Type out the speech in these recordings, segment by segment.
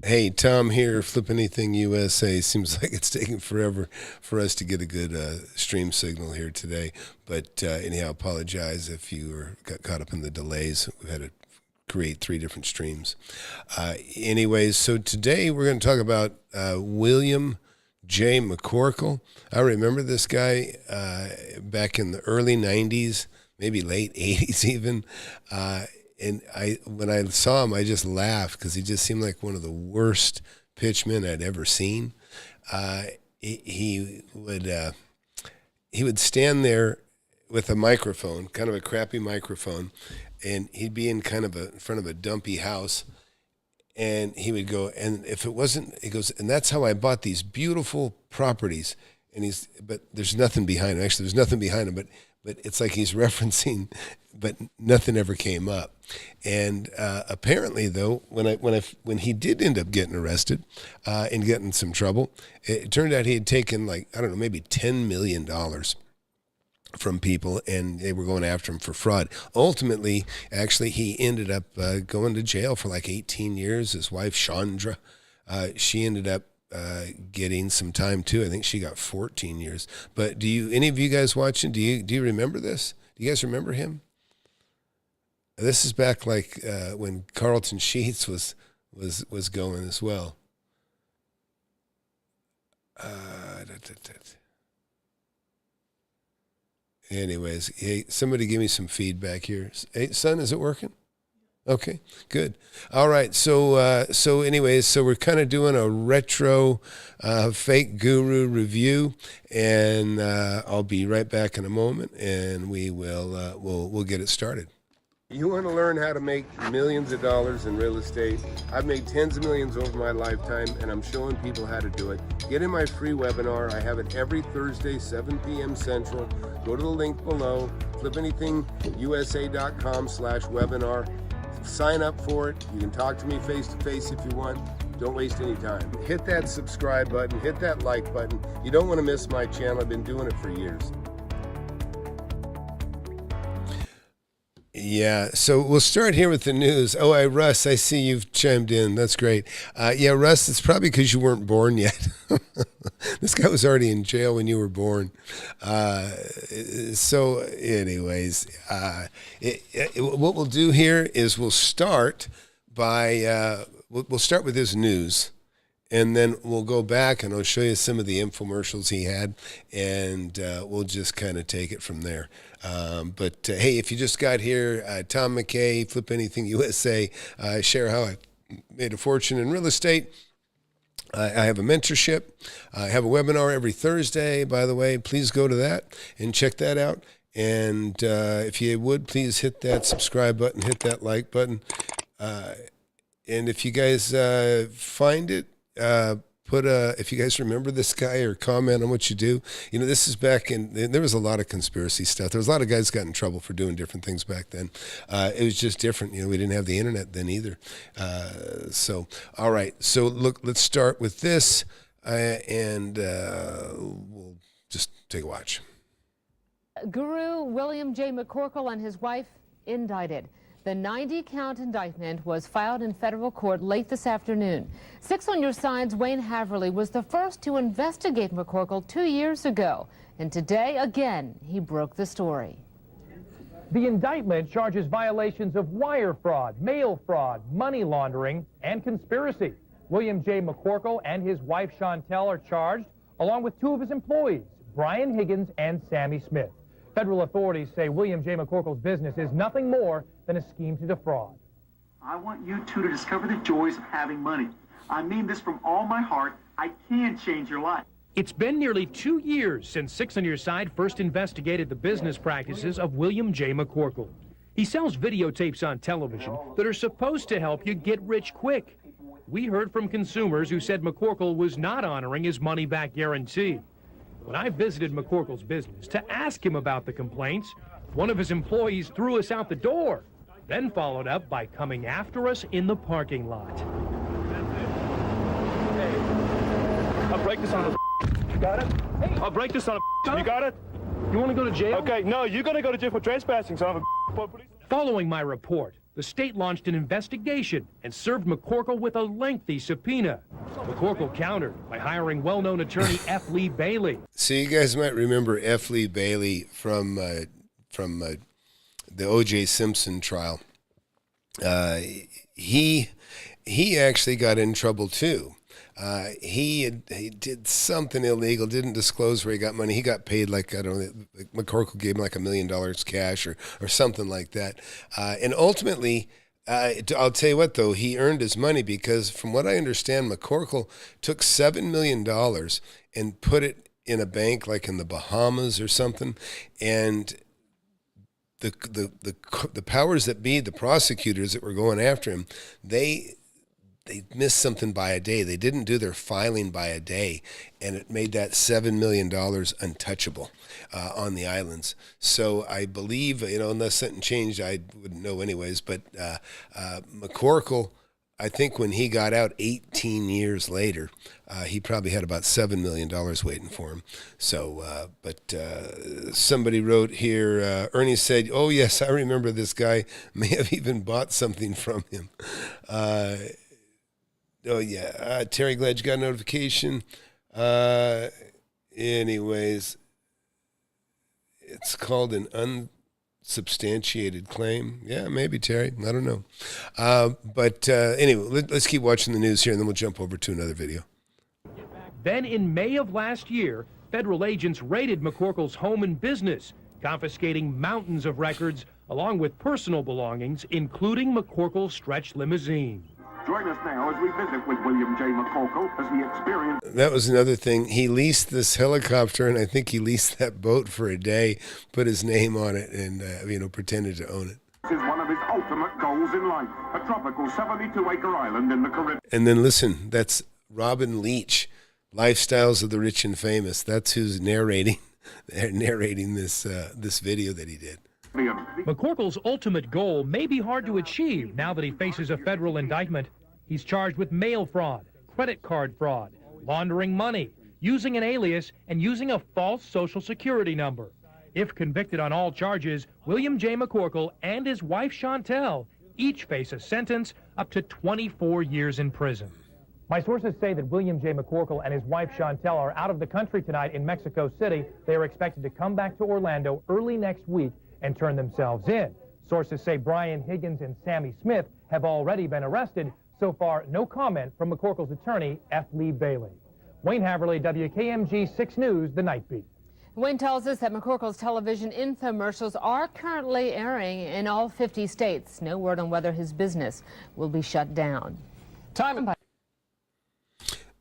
Hey, Tom here, FlipAnythingUSA. Seems like it's taking forever for us to get a good stream signal here today. But anyhow, apologize if you got caught up in the delays. We've had to create 3 different streams. Anyways, so today we're going to talk about William J. McCorkle. I remember this guy back in the early 90s, maybe late 80s even. And when I saw him, I just laughed because he just seemed like one of the worst pitchmen I'd ever seen. He would stand there with a microphone, kind of a crappy microphone, and he'd be in kind of in front of a dumpy house, and he would go, and if it wasn't, he goes, and that's how I bought these beautiful properties. But there's nothing behind him. Actually, there's nothing behind him, but it's like he's referencing, but nothing ever came up. And apparently, though, when he did end up getting arrested and getting some trouble, it turned out he had taken maybe $10 million from people, and they were going after him for fraud. Ultimately, actually, he ended up going to jail for like 18 years. His wife, Chandra, she ended up getting some time too. I think she got 14 years. But any of you guys watching, do you remember this? Do you guys remember him? This is back like when Carlton Sheets was going as well. Anyways, hey, somebody give me some feedback here. Hey, son, is it working? Okay, good. All right, so anyways, we're kind of doing a retro fake guru review, and I'll be right back in a moment, and we'll get it started. You want to learn how to make millions of dollars in real estate? I've made tens of millions over my lifetime, and I'm showing people how to do it. Get in my free webinar. I have it every Thursday, 7 p.m. Central. Go to the link below, FlipAnythingUSA.com/webinar. Sign up for it. You can talk to me face-to-face if you want. Don't waste any time. Hit that subscribe button. Hit that like button. You don't want to miss my channel. I've been doing it for years. Yeah, so we'll start here with the news. Oh, Russ, I see you've chimed in. That's great. Yeah, Russ, it's probably because you weren't born yet. This guy was already in jail when you were born. So anyways, what we'll do here is we'll start we'll start with his news. And then we'll go back and I'll show you some of the infomercials he had, and we'll just kind of take it from there. But hey, if you just got here, Tom McKay, Flip Anything USA, share how I made a fortune in real estate. I have a mentorship. I have a webinar every Thursday, by the way. Please go to that and check that out. And if you would, please hit that subscribe button, hit that like button. And if you guys find it, if you guys remember this guy or comment on what you do. You know, this is back there was a lot of conspiracy stuff. There was a lot of guys got in trouble for doing different things back then. It was just different. You know, we didn't have the internet then either. All right. So look, let's start with this, and we'll just take a watch. Guru William J. McCorkle and his wife indicted. The 90-count indictment was filed in federal court late this afternoon. 6 on Your Side's Wayne Haverly was the first to investigate McCorkle 2 years ago. And today, again, he broke the story. The indictment charges violations of wire fraud, mail fraud, money laundering, and conspiracy. William J. McCorkle and his wife Chantel are charged, along with 2 of his employees, Brian Higgins and Sammy Smith. Federal authorities say William J. McCorkle's business is nothing more than a scheme to defraud. I want you two to discover the joys of having money. I mean this from all my heart. I can change your life. It's been nearly 2 years since 6 on Your Side first investigated the business practices of William J. McCorkle. He sells videotapes on television that are supposed to help you get rich quick. We heard from consumers who said McCorkle was not honoring his money-back guarantee. When I visited McCorkle's business to ask him about the complaints, one of his employees threw us out the door, then followed up by coming after us in the parking lot. Hey, I'll break this on a... You got it? Hey. I'll break this on a... You got it? You want to go to jail? Okay, no, you're going to go to jail for trespassing, son of a... Following my report, the state launched an investigation and served McCorkle with a lengthy subpoena. McCorkle countered by hiring well-known attorney F. Lee Bailey. So you guys might remember F. Lee Bailey from the O.J. Simpson trial. He actually got in trouble too. He did something illegal, didn't disclose where he got money. He got paid like, I don't know, like McCorkle gave him like $1 million cash or something like that. And ultimately, I'll tell you what though, he earned his money because from what I understand, McCorkle took $7 million and put it in a bank like in the Bahamas or something. And the powers that be, the prosecutors that were going after him, they missed something by a day. They didn't do their filing by a day, and it made that $7 million untouchable on the islands. So I believe, unless something changed, I wouldn't know anyways, but McCorkle, I think when he got out 18 years later, he probably had about $7 million waiting for him. So, but somebody wrote here, Ernie said, oh yes, I remember this guy, may have even bought something from him. Oh, yeah. Terry, glad you got a notification. Anyways, it's called an unsubstantiated claim. Yeah, maybe, Terry. I don't know. But anyway, let's keep watching the news here, and then we'll jump over to another video. Then in May of last year, federal agents raided McCorkle's home and business, confiscating mountains of records along with personal belongings, including McCorkle's stretch limousine. Join us now as we visit with William J. McCorkle as he experienced. That was another thing. He leased this helicopter, and I think he leased that boat for a day, put his name on it, and pretended to own it. This is one of his ultimate goals in life, a tropical 72-acre island in the Caribbean. And then listen, that's Robin Leach, Lifestyles of the Rich and Famous. That's who's narrating this video that he did. McCorkle's ultimate goal may be hard to achieve now that he faces a federal indictment. He's charged with mail fraud, credit card fraud, laundering money, using an alias, and using a false Social Security number. If convicted on all charges, William J. McCorkle and his wife Chantel each face a sentence up to 24 years in prison. My sources say that William J. McCorkle and his wife Chantel are out of the country tonight in Mexico City. They are expected to come back to Orlando early next week and turn themselves in. Sources say Brian Higgins and Sammy Smith have already been arrested. So far, no comment from McCorkle's attorney, F. Lee Bailey. Wayne Haverly, WKMG 6 News, The Night Beat. Wayne tells us that McCorkle's television infomercials are currently airing in all 50 states. No word on whether his business will be shut down.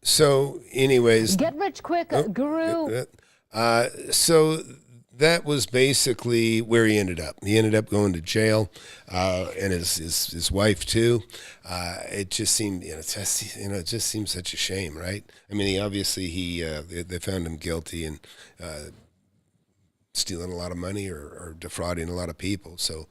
So, anyways. Get rich quick, guru. So that was basically where he ended up. He ended up going to jail, and his wife too. It just seemed, it just seems such a shame, right? I mean, they found him guilty and stealing a lot of money or defrauding a lot of people. So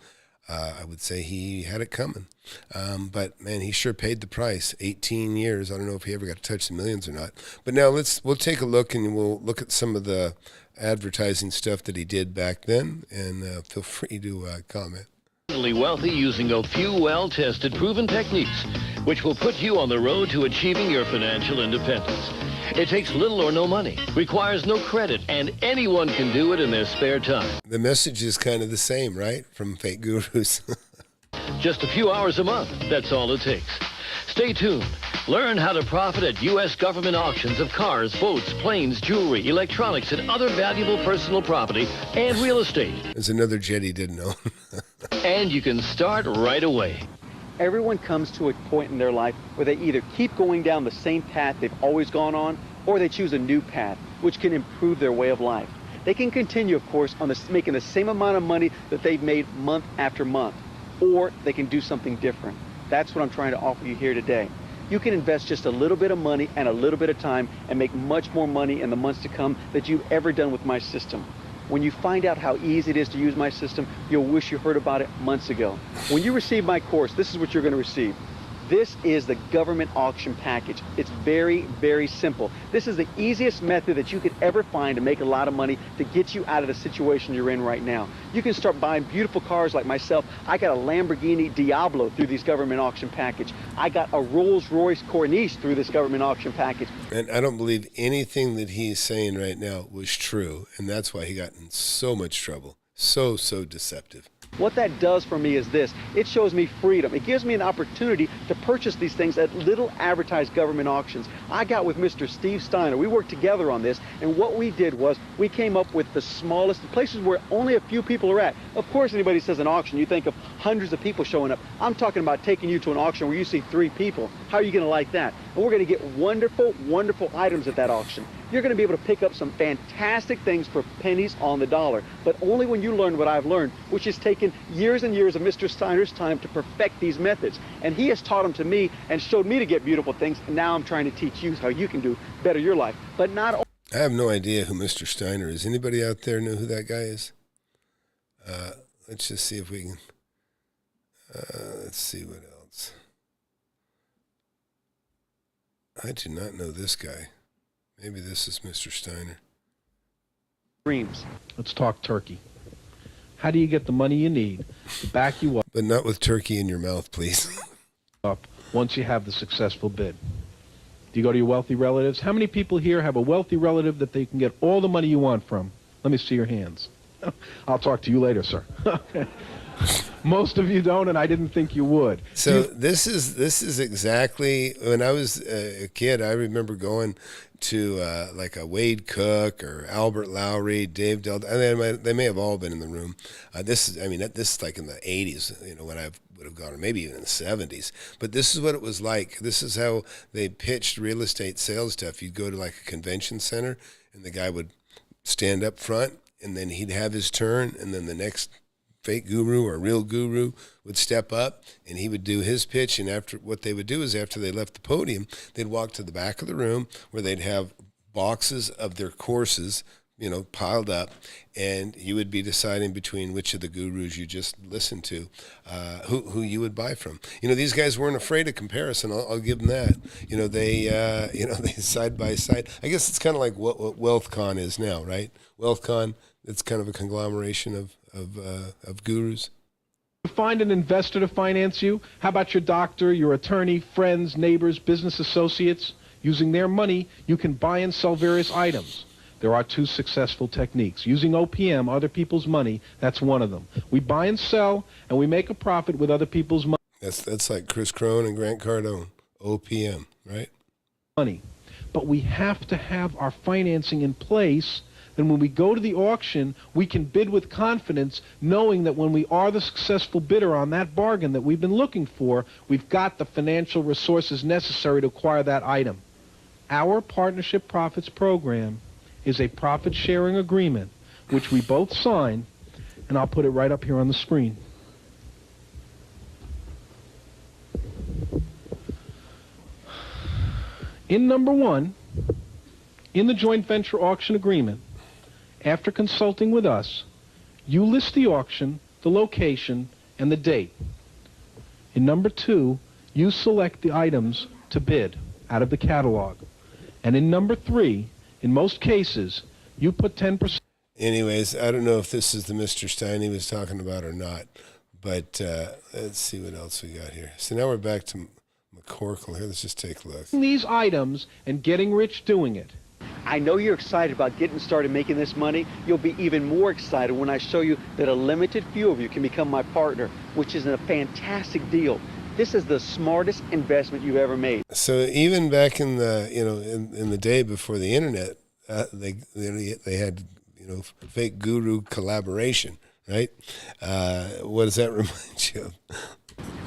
I would say he had it coming. But man, he sure paid the price. 18 years. I don't know if he ever got to touch the millions or not. But now we'll take a look, and we'll look at some of the advertising stuff that he did back then, and feel free to comment. Wealthy using a few well-tested, proven techniques, which will put you on the road to achieving your financial independence. It takes little or no money, requires no credit, and anyone can do it in their spare time. The message is kind of the same, right? From fake gurus. Just a few hours a month, that's all it takes. Stay tuned. Learn how to profit at U.S. government auctions of cars, boats, planes, jewelry, electronics, and other valuable personal property and real estate. There's another jet he didn't know. And you can start right away. Everyone comes to a point in their life where they either keep going down the same path they've always gone on, or they choose a new path, which can improve their way of life. They can continue, of course, on making the same amount of money that they've made month after month, or they can do something different. That's what I'm trying to offer you here today. You can invest just a little bit of money and a little bit of time and make much more money in the months to come that you've ever done with my system. When you find out how easy it is to use my system, you'll wish you heard about it months ago. When you receive my course, this is what you're going to receive. This is the government auction package. It's very, very simple. This is the easiest method that you could ever find to make a lot of money to get you out of the situation you're in right now. You can start buying beautiful cars like myself. I got a Lamborghini Diablo through this government auction package. I got a Rolls-Royce Corniche through this government auction package. And I don't believe anything that he's saying right now was true, and that's why he got in so much trouble. So deceptive. What that does for me is this. It shows me freedom. It gives me an opportunity to purchase these things at little advertised government auctions. I got with Mr. Steve Steiner. We worked together on this, and what we did was we came up with the smallest places where only a few people are at. Of course, anybody says an auction, you think of hundreds of people showing up. I'm talking about taking you to an auction where you see 3 people. How are you going to like that? And we're going to get wonderful, wonderful items at that auction. You're going to be able to pick up some fantastic things for pennies on the dollar, but only when you learn what I've learned, which has taken years and years of Mr. Steiner's time to perfect these methods. And he has taught them to me and showed me to get beautiful things, and now I'm trying to teach you how you can do better your life. But not only... I have no idea who Mr. Steiner is. Anybody out there know who that guy is? Let's just see if we can... let's see what else. I do not know this guy. Maybe this is Mr. Steiner. Dreams. Let's talk turkey. How do you get the money you need to back you up? But not with turkey in your mouth, please. Once you have the successful bid. Do you go to your wealthy relatives? How many people here have a wealthy relative that they can get all the money you want from? Let me see your hands. I'll talk to you later, sir. Most of you don't, and I didn't think you would. So this is exactly, when I was a kid, I remember going to like a Wade Cook or Albert Lowry, Dave Del. They may have all been in the room. This is like in the 80s, you know, when I would have gone, or maybe even in the 70s. But this is what it was like. This is how they pitched real estate sales stuff. You'd go to like a convention center, and the guy would stand up front, and then he'd have his turn, and then the next fake guru or real guru would step up, and he would do his pitch. And after, what they would do is, after they left the podium, they'd walk to the back of the room where they'd have boxes of their courses, you know, piled up, and you would be deciding between which of the gurus you just listened to, who you would buy from. You know, these guys weren't afraid of comparison. I'll give them that. You know, they side by side. I guess it's kind of like what WealthCon is now, right? WealthCon, it's kind of a conglomeration of gurus. Find an investor to finance you. How about your doctor, your attorney, friends, neighbors, business associates? Using their money, you can buy and sell various items. There are 2 successful techniques. Using OPM, other people's money, that's one of them. We buy and sell, and we make a profit with other people's money. That's like Chris Crone and Grant Cardone, OPM, right? Money. But we have to have our financing in place. Then when we go to the auction, we can bid with confidence, knowing that when we are the successful bidder on that bargain that we've been looking for, we've got the financial resources necessary to acquire that item. Our Partnership Profits program is a profit-sharing agreement, which we both sign, and I'll put it right up here on the screen. In number 1, in the joint venture auction agreement, after consulting with us, you list the auction, the location, and the date. In number 2, you select the items to bid out of the catalog. And in number 3, in most cases, you put 10%. Anyways, I don't know if this is the Mr. Stein he was talking about or not, but let's see what else we got here. So now we're back to McCorkle here. Let's just take a look. These items and getting rich doing it. I know you're excited about getting started making this money. You'll be even more excited when I show you that a limited few of you can become my partner, which is a fantastic deal. This is the smartest investment you've ever made. So even back in the, you know, in the day before the internet, they had, you know, fake guru collaboration, right? What does that remind you of?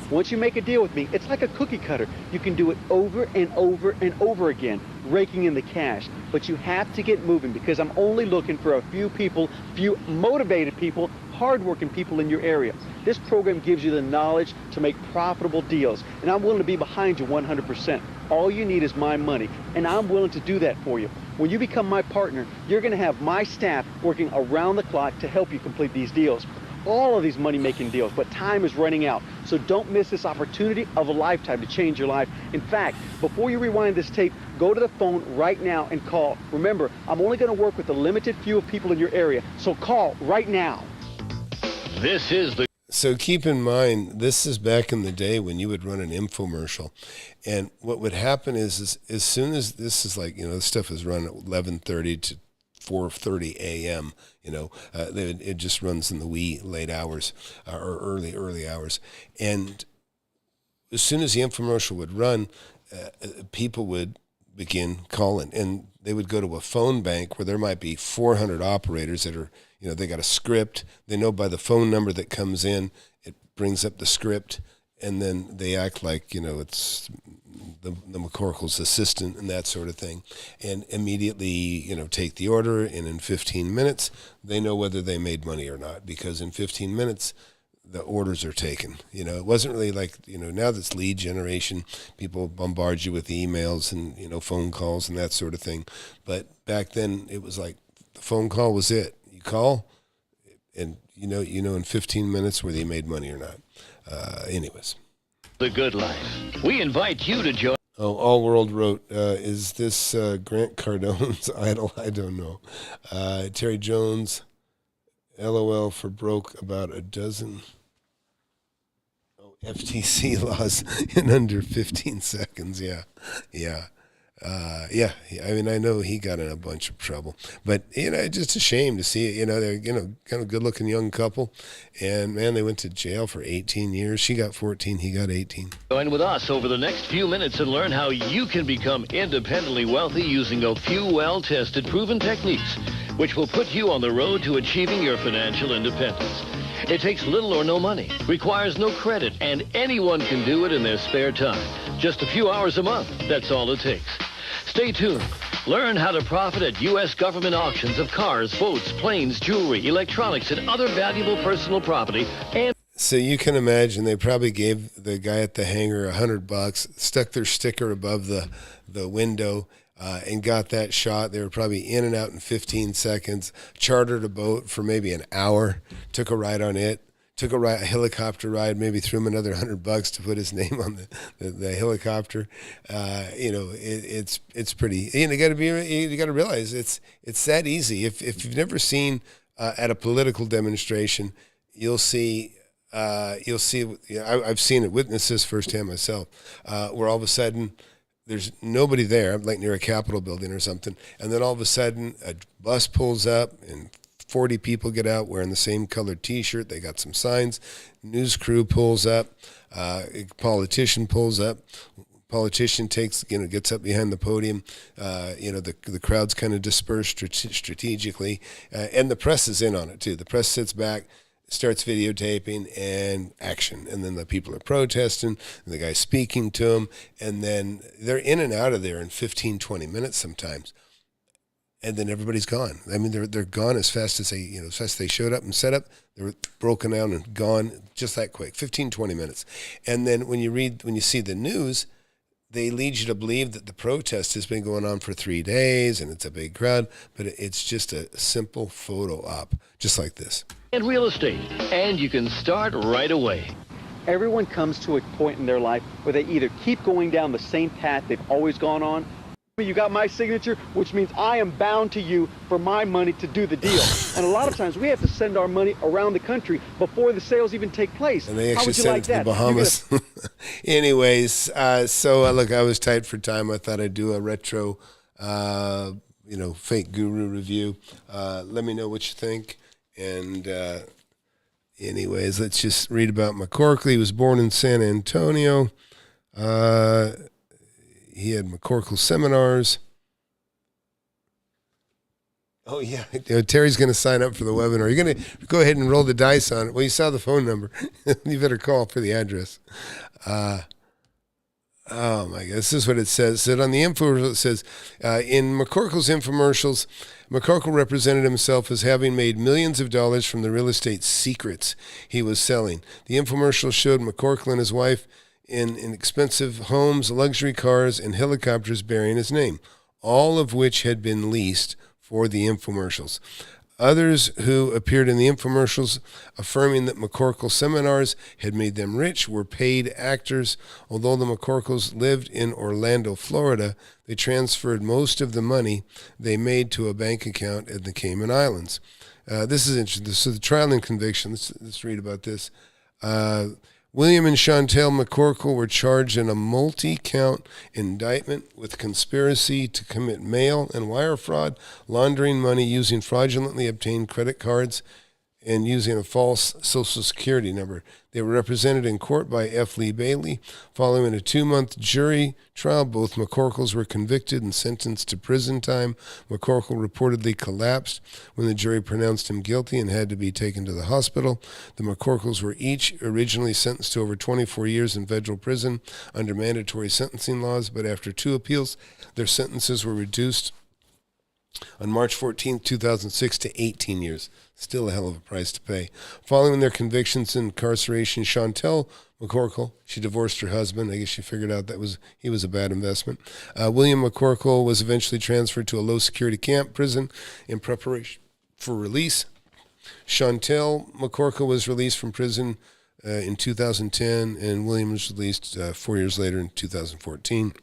Once you make a deal with me, it's like a cookie cutter. You can do it over and over and over again, raking in the cash. But you have to get moving, because I'm only looking for a few people, few motivated people, hardworking people in your area. This program gives you the knowledge to make profitable deals, and I'm willing to be behind you 100%. All you need is my money, and I'm willing to do that for you. When you become my partner, you're going to have my staff working around the clock to help you complete these deals. all of these money-making deals, but time is running out. So don't miss this opportunity of a lifetime to change your life. In fact, before you rewind this tape, go to the phone right now and call. Remember, I'm only going to work with a limited few of people in your area, so call right now. This is the... So keep in mind, this is back in the day when you would run an infomercial. And what would happen is as soon as this is like, this stuff is run at 11:30 to 4:30 a.m., it just runs in the wee late hours or early hours. And as soon as the infomercial would run, people would begin calling. And they would go to a phone bank where there might be 400 operators that are, they got a script. They know by the phone number that comes in, it brings up the script, and then they act like, it's the McCorkle's assistant and that sort of thing, and immediately, take the order, and in 15 minutes, they know whether they made money or not, because in 15 minutes, the orders are taken. It wasn't really like, now that's lead generation. People bombard you with emails and, phone calls and that sort of thing. But back then, it was like the phone call was it. You call, and in 15 minutes whether you made money or not. Anyways. The Good Life. We invite you to join. Oh, All World wrote, is this Grant Cardone's idol? I don't know. Terry Jones, LOL for broke about a dozen FTC laws in under 15 seconds. Yeah. I mean, I know he got in a bunch of trouble, but it's just a shame to see it. They're kind of good-looking young couple, and man, they went to jail for 18 years. She got 14, he got 18. Join with us over the next few minutes and learn how you can become independently wealthy using a few well-tested, proven techniques, which will put you on the road to achieving your financial independence. It takes little or no money, requires no credit, and anyone can do it in their spare time. Just a few hours a month, that's all it takes. Stay tuned. Learn how to profit at U.S. government auctions of cars, boats, planes, jewelry, electronics, and other valuable personal property. And so you can imagine they probably gave the guy at the hangar $100, stuck their sticker above the window, and got that shot. They were probably in and out in 15 seconds, chartered a boat for maybe an hour, took a ride on it, took a helicopter ride, maybe threw him another $100 to put his name on the helicopter. It's pretty. You got to realize it's that easy. If you've never seen at a political demonstration, you'll see. I've seen it, witnessed this firsthand myself, where all of a sudden there's nobody there, like near a Capitol building or something, and then all of a sudden a bus pulls up and 40 people get out wearing the same colored T-shirt. They got some signs. News crew pulls up. A politician pulls up. Politician gets up behind the podium. The crowd's kind of dispersed strategically, and the press is in on it too. The press sits back, starts videotaping, and action. And then the people are protesting, and the guy's speaking to them, and then they're in and out of there in 15, 20 minutes sometimes. And then everybody's gone. I mean, they're gone as fast as they showed up and set up. They were broken down and gone just that quick, 15, 20 minutes. And then when you see the news, they lead you to believe that the protest has been going on for 3 days and it's a big crowd, but it's just a simple photo op, just like this. And real estate, and you can start right away. Everyone comes to a point in their life where they either keep going down the same path they've always gone on. You got my signature, which means I am bound to you for my money to do the deal. And a lot of times we have to send our money around the country before the sales even take place. And they actually sent it to the Bahamas. Anyways, so look, I was tight for time. I thought I'd do a retro, fake guru review. Let me know what you think. And anyways, let's just read about McCorkle. He was born in San Antonio. He had McCorkle seminars. Oh, yeah. Terry's going to sign up for the webinar. You're going to go ahead and roll the dice on it. Well, you saw the phone number. You better call for the address. Oh, my God. This is what it says. It said on the info, it says, in McCorkle's infomercials, McCorkle represented himself as having made millions of dollars from the real estate secrets he was selling. The infomercial showed McCorkle and his wife in expensive homes, luxury cars, and helicopters bearing his name, all of which had been leased for the infomercials. Others who appeared in the infomercials affirming that McCorkle seminars had made them rich were paid actors. Although the McCorkles lived in Orlando, Florida, they transferred most of the money they made to a bank account in the Cayman Islands. This is interesting. So the trial and conviction, let's read about this. William and Chantel McCorkle were charged in a multi-count indictment with conspiracy to commit mail and wire fraud, laundering money using fraudulently obtained credit cards, and using a false Social Security number. They were represented in court by F. Lee Bailey. Following a 2-month jury trial, both McCorkles were convicted and sentenced to prison time. McCorkle reportedly collapsed when the jury pronounced him guilty and had to be taken to the hospital. The McCorkles were each originally sentenced to over 24 years in federal prison under mandatory sentencing laws, but after 2 appeals, their sentences were reduced on March 14, 2006 to 18 years. Still a hell of a price to pay. Following their convictions and incarceration, Chantel McCorkle, she divorced her husband. I guess she figured out he was a bad investment. William McCorkle was eventually transferred to a low-security camp prison in preparation for release. Chantel McCorkle was released from prison in 2010, and William was released 4 years later in 2014.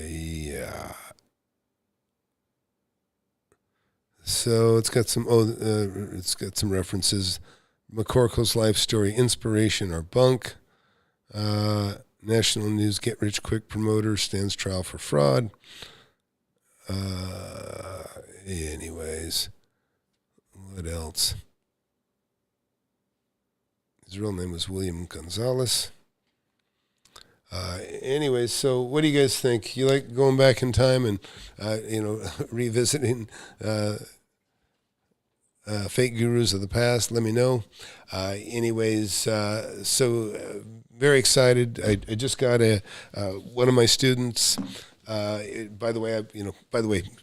Yeah. So it's got some references. McCorkle's life story, inspiration or bunk. National News Get Rich Quick promoter stands trial for fraud. Anyways, what else? His real name was William Gonzalez. Anyways, so what do you guys think? You like going back in time and, revisiting fake gurus of the past? Let me know. Very excited. I just got one of my students. By the way,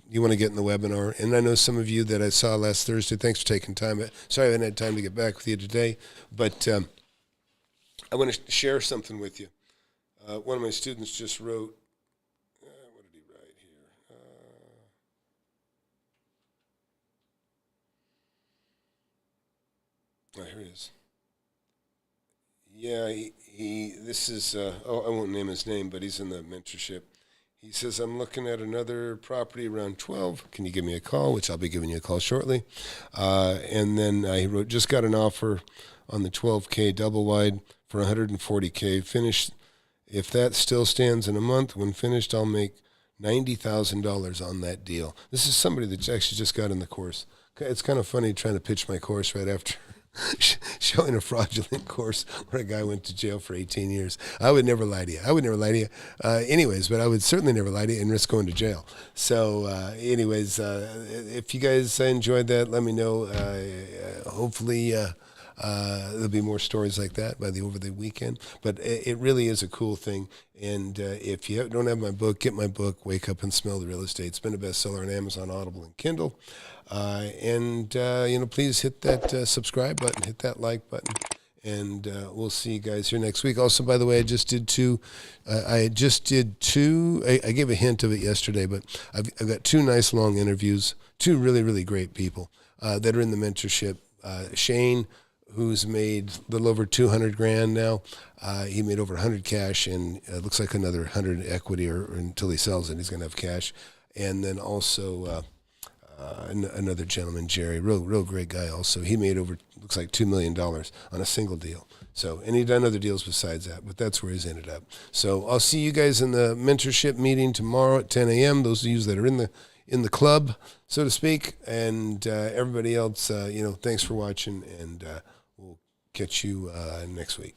you want to get in the webinar, and I know some of you that I saw last Thursday. Thanks for taking time. Sorry I haven't had time to get back with you today, but I want to share something with you. One of my students just wrote, what did he write here? Here he is. Yeah, this is, I won't name his name, but he's in the mentorship. He says, I'm looking at another property around 12. Can you give me a call? Which I'll be giving you a call shortly. And then he wrote, just got an offer on the 12K double wide for $140K. Finished. If that still stands in a month, when finished, I'll make $90,000 on that deal. This is somebody that actually just got in the course. It's kind of funny trying to pitch my course right after showing a fraudulent course where a guy went to jail for 18 years. I would never lie to you. Anyways, but I would certainly never lie to you and risk going to jail. So if you guys enjoyed that, let me know. Hopefully there'll be more stories like that over the weekend. But it really is a cool thing. And if you don't have my book, get my book, Wake Up and Smell the Real Estate. It's been a bestseller on Amazon, Audible, and Kindle. Please hit that subscribe button, hit that like button, and we'll see you guys here next week. Also, by the way, I gave a hint of it yesterday, but I've got 2 nice long interviews, 2 really, really great people that are in the mentorship. Shane, who's made a little over $200,000 now. He made over 100 cash, and it looks like another 100 equity or until he sells it, he's going to have cash. And then also another gentleman, Jerry, real great guy also. He made looks like $2 million on a single deal. So, and he'd done other deals besides that, but that's where he's ended up. So I'll see you guys in the mentorship meeting tomorrow at 10 a.m., those of you that are in the club, so to speak. And everybody else, thanks for watching, and we'll catch you next week.